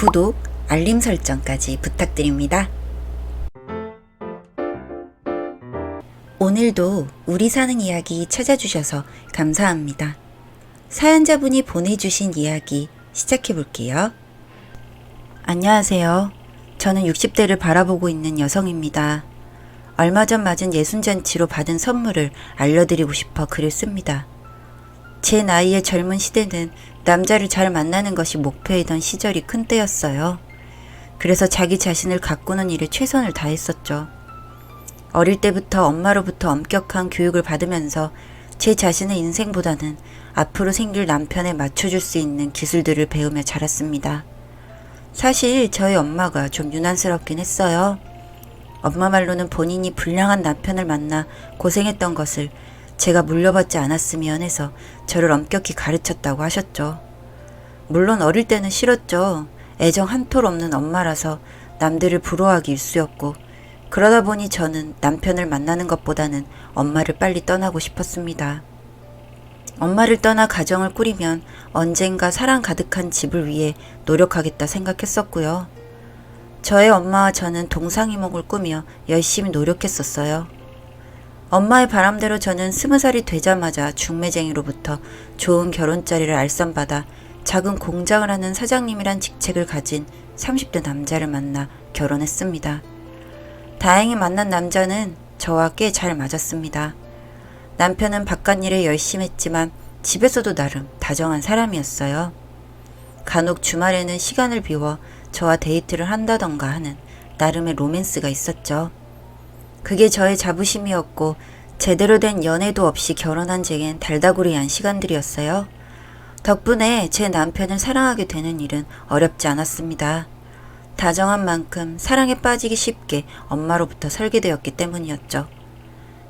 구독, 알림 설정까지 부탁드립니다. 오늘도 우리 사는 이야기 찾아주셔서 감사합니다. 사연자분이 보내주신 이야기 시작해볼게요. 안녕하세요. 저는 60대를 바라보고 있는 여성입니다. 얼마 전 맞은 예순잔치로 받은 선물을 알려드리고 싶어 글을 씁니다. 제 나이의 젊은 시대는 남자를 잘 만나는 것이 목표이던 시절이 큰 때였어요. 그래서 자기 자신을 가꾸는 일에 최선을 다했었죠. 어릴 때부터 엄마로부터 엄격한 교육을 받으면서 제 자신의 인생보다는 앞으로 생길 남편에 맞춰줄 수 있는 기술들을 배우며 자랐습니다. 사실 저희 엄마가 좀 유난스럽긴 했어요. 엄마 말로는 본인이 불량한 남편을 만나 고생했던 것을 제가 물려받지 않았으면 해서 저를 엄격히 가르쳤다고 하셨죠. 물론 어릴 때는 싫었죠. 애정 한 톨 없는 엄마라서 남들을 부러워하기 일쑤였고, 그러다 보니 저는 남편을 만나는 것보다는 엄마를 빨리 떠나고 싶었습니다. 엄마를 떠나 가정을 꾸리면 언젠가 사랑 가득한 집을 위해 노력하겠다 생각했었고요. 저의 엄마와 저는 동상이몽을 꾸며 열심히 노력했었어요. 엄마의 바람대로 저는 20살이 되자마자 중매쟁이로부터 좋은 결혼자리를 알선받아 작은 공장을 하는 사장님이란 직책을 가진 30대 남자를 만나 결혼했습니다. 다행히 만난 남자는 저와 꽤 잘 맞았습니다. 남편은 바깥일에 열심히 했지만 집에서도 나름 다정한 사람이었어요. 간혹 주말에는 시간을 비워 저와 데이트를 한다던가 하는 나름의 로맨스가 있었죠. 그게 저의 자부심이었고, 제대로 된 연애도 없이 결혼한 제겐 달다구리한 시간들이었어요. 덕분에 제 남편을 사랑하게 되는 일은 어렵지 않았습니다. 다정한 만큼 사랑에 빠지기 쉽게 엄마로부터 설계되었기 때문이었죠.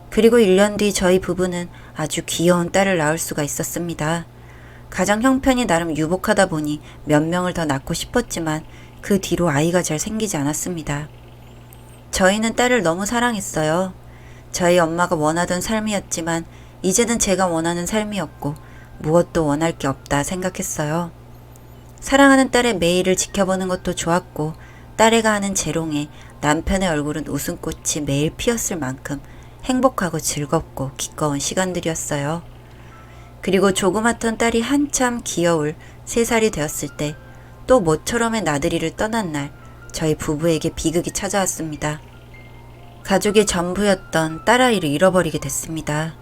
그리고 1년 뒤 저희 부부는 아주 귀여운 딸을 낳을 수가 있었습니다. 가정 형편이 나름 유복하다 보니 몇 명을 더 낳고 싶었지만 그 뒤로 아이가 잘 생기지 않았습니다. 저희는 딸을 너무 사랑했어요. 저희 엄마가 원하던 삶이었지만 이제는 제가 원하는 삶이었고 무엇도 원할 게 없다 생각했어요. 사랑하는 딸의 매일을 지켜보는 것도 좋았고, 딸애가 하는 재롱에 남편의 얼굴은 웃음꽃이 매일 피었을 만큼 행복하고 즐겁고 기꺼운 시간들이었어요. 그리고 조그맣던 딸이 한참 귀여울 3살이 되었을 때 또 모처럼의 나들이를 떠난 날, 저희 부부에게 비극이 찾아왔습니다. 가족의 전부였던 딸아이를 잃어버리게 됐습니다.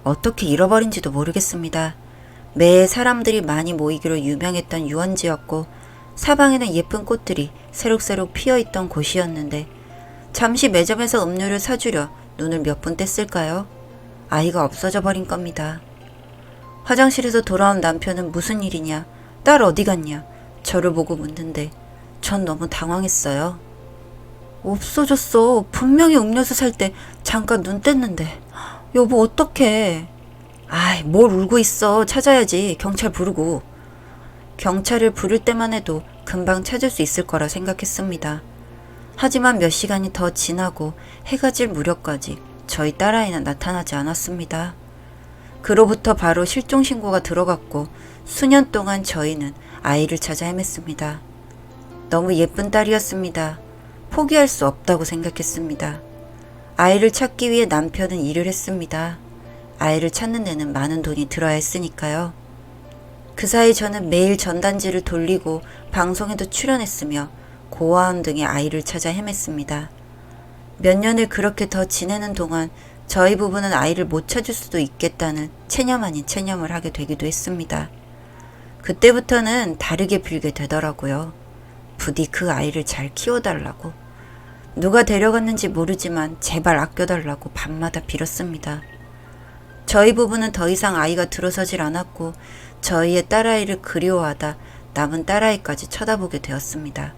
어떻게 잃어버린지도 모르겠습니다. 매해 사람들이 많이 모이기로 유명했던 유원지였고, 사방에는 예쁜 꽃들이 새록새록 피어있던 곳이었는데, 잠시 매점에서 음료를 사주려 눈을 몇 분 뗐을까요? 아이가 없어져 버린 겁니다. 화장실에서 돌아온 남편은 무슨 일이냐, 딸 어디 갔냐, 저를 보고 묻는데 전 너무 당황했어요. 없어졌어. 분명히 음료수 살 때 잠깐 눈 뗐는데. 여보 어떡해. 아이 뭘 울고 있어. 찾아야지. 경찰 부르고. 경찰을 부를 때만 해도 금방 찾을 수 있을 거라 생각했습니다. 하지만 몇 시간이 더 지나고 해가 질 무렵까지 저희 딸아이는 나타나지 않았습니다. 그로부터 바로 실종신고가 들어갔고 수년 동안 저희는 아이를 찾아 헤맸습니다. 너무 예쁜 딸이었습니다. 포기할 수 없다고 생각했습니다. 아이를 찾기 위해 남편은 일을 했습니다. 아이를 찾는 데는 많은 돈이 들어야 했으니까요. 그 사이 저는 매일 전단지를 돌리고 방송에도 출연했으며 고아원 등의 아이를 찾아 헤맸습니다. 몇 년을 그렇게 더 지내는 동안 저희 부부는 아이를 못 찾을 수도 있겠다는 체념 아닌 체념을 하게 되기도 했습니다. 그때부터는 다르게 빌게 되더라고요. 부디 그 아이를 잘 키워달라고. 누가 데려갔는지 모르지만 제발 아껴달라고 밤마다 빌었습니다. 저희 부부는 더 이상 아이가 들어서질 않았고 저희의 딸아이를 그리워하다 남은 딸아이까지 쳐다보게 되었습니다.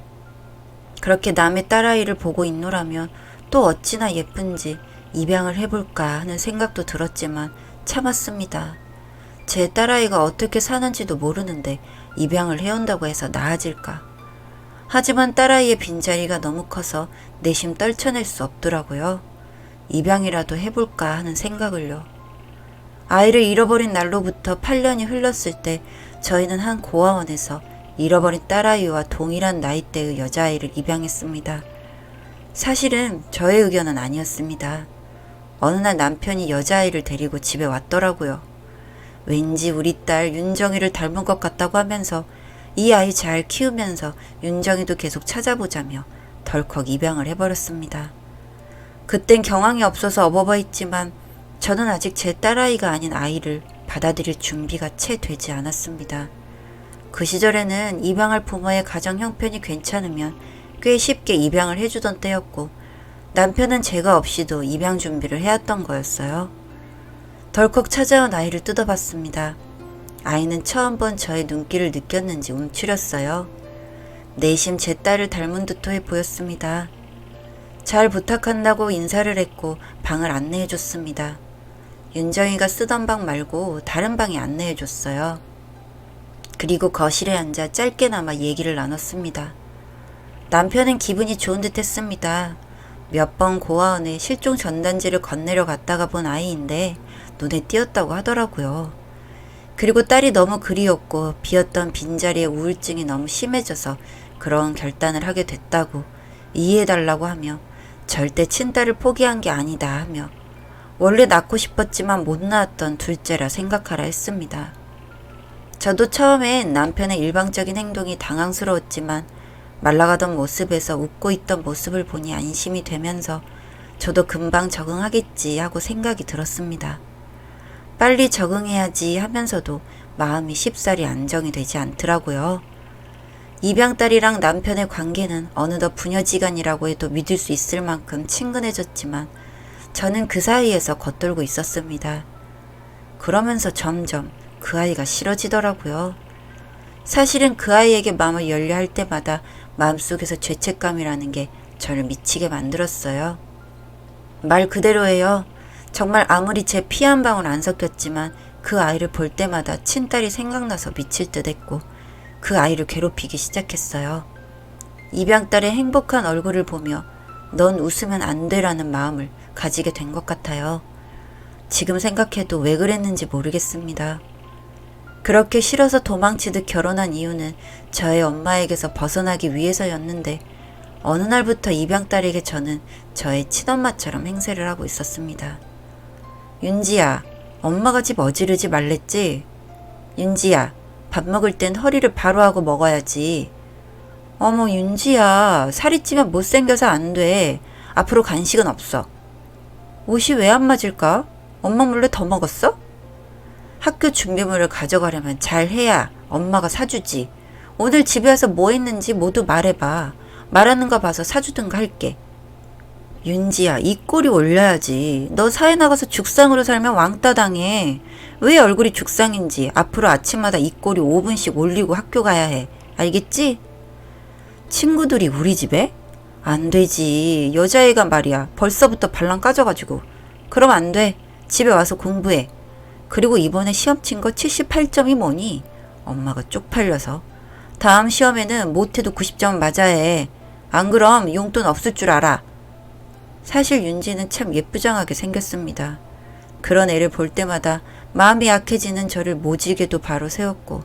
그렇게 남의 딸아이를 보고 있노라면 또 어찌나 예쁜지 입양을 해볼까 하는 생각도 들었지만 참았습니다. 제 딸아이가 어떻게 사는지도 모르는데 입양을 해온다고 해서 나아질까. 하지만 딸아이의 빈자리가 너무 커서 내심 떨쳐낼 수 없더라고요. 입양이라도 해볼까 하는 생각을요. 아이를 잃어버린 날로부터 8년이 흘렀을 때 저희는 한 고아원에서 잃어버린 딸아이와 동일한 나이대의 여자아이를 입양했습니다. 사실은 저의 의견은 아니었습니다. 어느 날 남편이 여자아이를 데리고 집에 왔더라고요. 왠지 우리 딸 윤정이를 닮은 것 같다고 하면서 이 아이 잘 키우면서 윤정이도 계속 찾아보자며 덜컥 입양을 해버렸습니다. 그땐 경황이 없어서 어버버했지만 저는 아직 제 딸아이가 아닌 아이를 받아들일 준비가 채 되지 않았습니다. 그 시절에는 입양할 부모의 가정 형편이 괜찮으면 꽤 쉽게 입양을 해주던 때였고 남편은 제가 없이도 입양 준비를 해왔던 거였어요. 덜컥 찾아온 아이를 뜯어봤습니다. 아이는 처음 본 저의 눈길을 느꼈는지 움츠렸어요. 내심 제 딸을 닮은 듯해 보였습니다. 잘 부탁한다고 인사를 했고 방을 안내해줬습니다. 윤정이가 쓰던 방 말고 다른 방에 안내해줬어요. 그리고 거실에 앉아 짧게나마 얘기를 나눴습니다. 남편은 기분이 좋은 듯 했습니다. 몇 번 고아원에 실종 전단지를 건네려 갔다가 본 아이인데 눈에 띄었다고 하더라고요. 그리고 딸이 너무 그리웠고 비었던 빈자리에 우울증이 너무 심해져서 그런 결단을 하게 됐다고 이해해달라고 하며 절대 친딸을 포기한 게 아니다 하며 원래 낳고 싶었지만 못 낳았던 둘째라 생각하라 했습니다. 저도 처음엔 남편의 일방적인 행동이 당황스러웠지만 말라가던 모습에서 웃고 있던 모습을 보니 안심이 되면서 저도 금방 적응하겠지 하고 생각이 들었습니다. 빨리 적응해야지 하면서도 마음이 쉽사리 안정이 되지 않더라고요. 입양딸이랑 남편의 관계는 어느덧 부녀지간이라고 해도 믿을 수 있을 만큼 친근해졌지만 저는 그 사이에서 겉돌고 있었습니다. 그러면서 점점 그 아이가 싫어지더라고요. 사실은 그 아이에게 마음을 열려 할 때마다 마음속에서 죄책감이라는 게 저를 미치게 만들었어요. 말 그대로예요. 정말 아무리 제 피 한 방울 안 섞였지만 그 아이를 볼 때마다 친딸이 생각나서 미칠 듯 했고 그 아이를 괴롭히기 시작했어요. 입양딸의 행복한 얼굴을 보며 넌 웃으면 안 돼라는 마음을 가지게 된 것 같아요. 지금 생각해도 왜 그랬는지 모르겠습니다. 그렇게 싫어서 도망치듯 결혼한 이유는 저의 엄마에게서 벗어나기 위해서였는데 어느 날부터 입양딸에게 저는 저의 친엄마처럼 행세를 하고 있었습니다. 윤지야, 엄마가 집 어지르지 말랬지? 윤지야, 밥 먹을 땐 허리를 바로 하고 먹어야지. 어머 윤지야, 살이 찌면 못생겨서 안 돼. 앞으로 간식은 없어. 옷이 왜 안 맞을까? 엄마 몰래 더 먹었어? 학교 준비물을 가져가려면 잘 해야 엄마가 사주지. 오늘 집에 와서 뭐 했는지 모두 말해봐. 말하는 거 봐서 사주든가 할게. 윤지야, 이 꼴이 올려야지. 너 사회 나가서 죽상으로 살면 왕따 당해. 왜 얼굴이 죽상인지 앞으로 아침마다 이 꼴이 5분씩 올리고 학교 가야 해. 알겠지? 친구들이 우리 집에? 안 되지. 여자애가 말이야. 벌써부터 발랑 까져가지고. 그럼 안 돼. 집에 와서 공부해. 그리고 이번에 시험 친 거 78점이 뭐니? 엄마가 쪽팔려서. 다음 시험에는 못해도 90점 맞아야 해. 안 그럼 용돈 없을 줄 알아. 사실 윤지는 참 예쁘장하게 생겼습니다. 그런 애를 볼 때마다 마음이 약해지는 저를 모지게도 바로 세웠고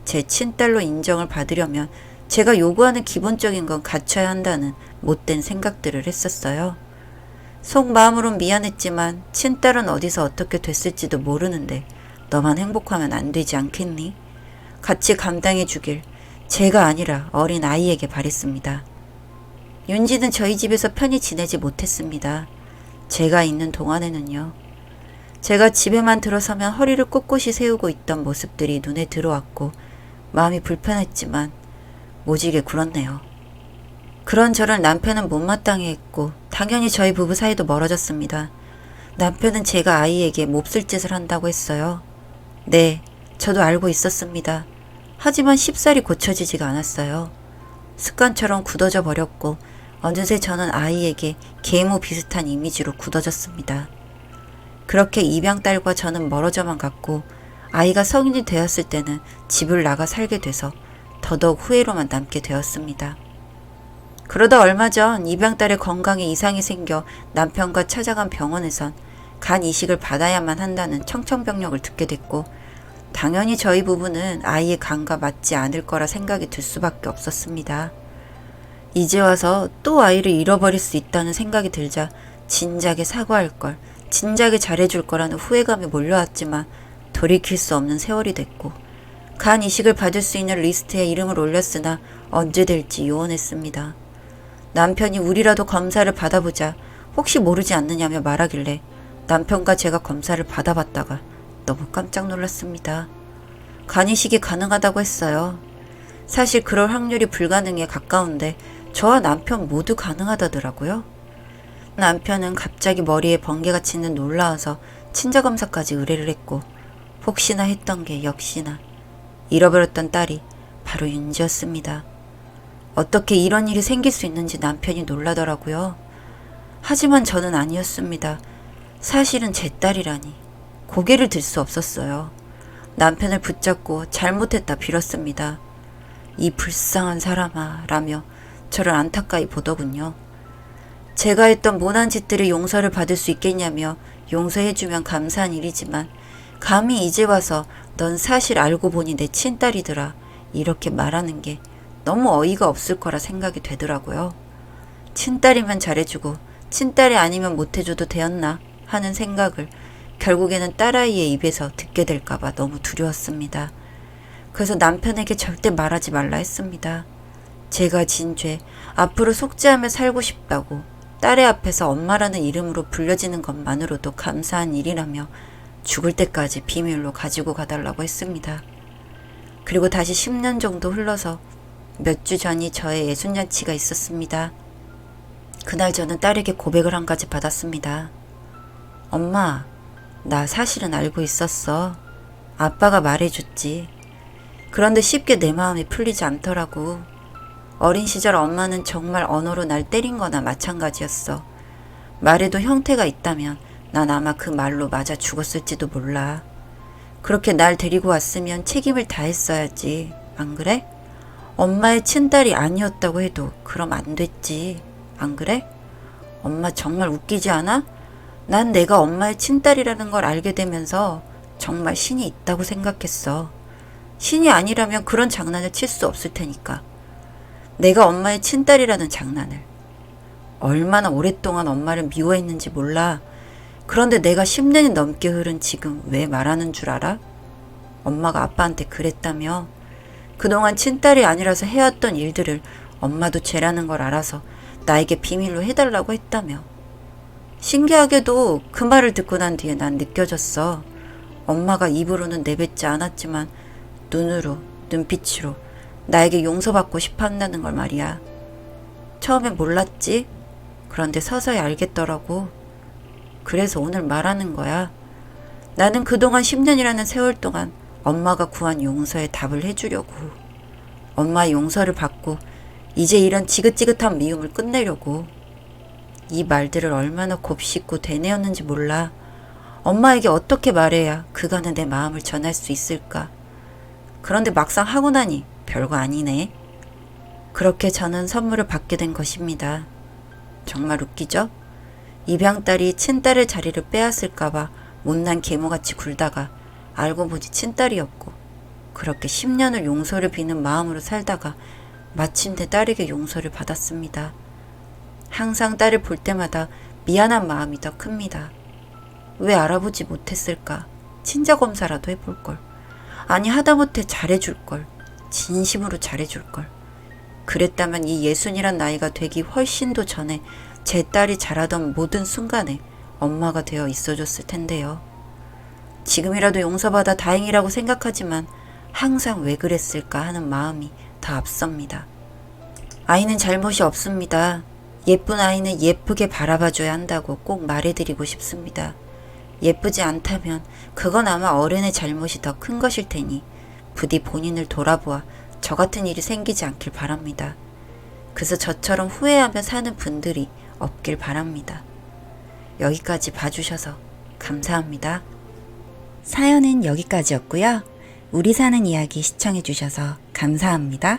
제 친딸로 인정을 받으려면 제가 요구하는 기본적인 건 갖춰야 한다는 못된 생각들을 했었어요. 속마음으론 미안했지만 친딸은 어디서 어떻게 됐을지도 모르는데 너만 행복하면 안 되지 않겠니? 같이 감당해 주길 제가 아니라 어린 아이에게 바랬습니다. 윤지는 저희 집에서 편히 지내지 못했습니다. 제가 있는 동안에는요. 제가 집에만 들어서면 허리를 꼿꼿이 세우고 있던 모습들이 눈에 들어왔고 마음이 불편했지만 모지게 굴었네요. 그런 저를 남편은 못마땅해 했고 당연히 저희 부부 사이도 멀어졌습니다. 남편은 제가 아이에게 몹쓸 짓을 한다고 했어요. 네, 저도 알고 있었습니다. 하지만 쉽사리 고쳐지지가 않았어요. 습관처럼 굳어져 버렸고 어느새 저는 아이에게 계모 비슷한 이미지로 굳어졌습니다. 그렇게 입양딸과 저는 멀어져만 갔고 아이가 성인이 되었을 때는 집을 나가 살게 돼서 더더욱 후회로만 남게 되었습니다. 그러다 얼마 전 입양딸의 건강에 이상이 생겨 남편과 찾아간 병원에선 간 이식을 받아야만 한다는 청천벽력을 듣게 됐고 당연히 저희 부부는 아이의 간과 맞지 않을 거라 생각이 들 수밖에 없었습니다. 이제 와서 또 아이를 잃어버릴 수 있다는 생각이 들자 진작에 사과할 걸, 진작에 잘해줄 거라는 후회감이 몰려왔지만 돌이킬 수 없는 세월이 됐고 간 이식을 받을 수 있는 리스트에 이름을 올렸으나 언제 될지 요원했습니다. 남편이 우리라도 검사를 받아보자 혹시 모르지 않느냐며 말하길래 남편과 제가 검사를 받아봤다가 너무 깜짝 놀랐습니다. 간 이식이 가능하다고 했어요. 사실 그럴 확률이 불가능에 가까운데 저와 남편 모두 가능하다더라고요. 남편은 갑자기 머리에 번개가 치는 놀라워서 친자검사까지 의뢰를 했고 혹시나 했던 게 역시나 잃어버렸던 딸이 바로 윤지였습니다. 어떻게 이런 일이 생길 수 있는지 남편이 놀라더라고요. 하지만 저는 아니었습니다. 사실은 제 딸이라니 고개를 들 수 없었어요. 남편을 붙잡고 잘못했다 빌었습니다. 이 불쌍한 사람아 라며 저를 안타까이 보더군요. 제가 했던 모난 짓들의 용서를 받을 수 있겠냐며 용서해주면 감사한 일이지만 감히 이제 와서 넌 사실 알고 보니 내 친딸이더라 이렇게 말하는 게 너무 어이가 없을 거라 생각이 되더라고요. 친딸이면 잘해주고 친딸이 아니면 못해줘도 되었나 하는 생각을 결국에는 딸아이의 입에서 듣게 될까봐 너무 두려웠습니다. 그래서 남편에게 절대 말하지 말라 했습니다. 제가 진 죄, 앞으로 속죄하며 살고 싶다고 딸의 앞에서 엄마라는 이름으로 불려지는 것만으로도 감사한 일이라며 죽을 때까지 비밀로 가지고 가달라고 했습니다. 그리고 다시 10년 정도 흘러서 몇 주 전이 저의 예순잔치가 있었습니다. 그날 저는 딸에게 고백을 한 가지 받았습니다. 엄마, 나 사실은 알고 있었어. 아빠가 말해줬지. 그런데 쉽게 내 마음이 풀리지 않더라고. 어린 시절 엄마는 정말 언어로 날 때린 거나 마찬가지였어. 말에도 형태가 있다면 난 아마 그 말로 맞아 죽었을지도 몰라. 그렇게 날 데리고 왔으면 책임을 다했어야지. 안 그래? 엄마의 친딸이 아니었다고 해도 그럼 안 됐지. 안 그래? 엄마 정말 웃기지 않아? 난 내가 엄마의 친딸이라는 걸 알게 되면서 정말 신이 있다고 생각했어. 신이 아니라면 그런 장난을 칠 수 없을 테니까. 내가 엄마의 친딸이라는 장난을. 얼마나 오랫동안 엄마를 미워했는지 몰라. 그런데 내가 10년이 넘게 흐른 지금 왜 말하는 줄 알아? 엄마가 아빠한테 그랬다며. 그동안 친딸이 아니라서 해왔던 일들을 엄마도 죄라는 걸 알아서 나에게 비밀로 해달라고 했다며. 신기하게도 그 말을 듣고 난 뒤에 난 느껴졌어. 엄마가 입으로는 내뱉지 않았지만 눈으로, 눈빛으로 나에게 용서받고 싶어 한다는 걸 말이야. 처음엔 몰랐지? 그런데 서서히 알겠더라고. 그래서 오늘 말하는 거야. 나는 그동안 10년이라는 세월 동안 엄마가 구한 용서에 답을 해주려고. 엄마의 용서를 받고 이제 이런 지긋지긋한 미움을 끝내려고. 이 말들을 얼마나 곱씹고 되뇌었는지 몰라. 엄마에게 어떻게 말해야 그간의 내 마음을 전할 수 있을까. 그런데 막상 하고 나니 별거 아니네. 그렇게 저는 선물을 받게 된 것입니다. 정말 웃기죠? 입양딸이 친딸의 자리를 빼앗을까봐 못난 계모같이 굴다가 알고 보니 친딸이었고, 그렇게 10년을 용서를 비는 마음으로 살다가 마침내 딸에게 용서를 받았습니다. 항상 딸을 볼 때마다 미안한 마음이 더 큽니다. 왜 알아보지 못했을까? 친자검사라도 해볼걸. 아니 하다못해 잘해줄걸. 진심으로 잘해줄걸. 그랬다면 이 예순이란 나이가 되기 훨씬도 전에 제 딸이 자라던 모든 순간에 엄마가 되어 있어줬을 텐데요. 지금이라도 용서받아 다행이라고 생각하지만 항상 왜 그랬을까 하는 마음이 더 앞섭니다. 아이는 잘못이 없습니다. 예쁜 아이는 예쁘게 바라봐줘야 한다고 꼭 말해드리고 싶습니다. 예쁘지 않다면 그건 아마 어른의 잘못이 더 큰 것일 테니 부디 본인을 돌아보아 저 같은 일이 생기지 않길 바랍니다. 그래서 저처럼 후회하며 사는 분들이 없길 바랍니다. 여기까지 봐주셔서 감사합니다. 사연은 여기까지였고요. 우리 사는 이야기 시청해주셔서 감사합니다.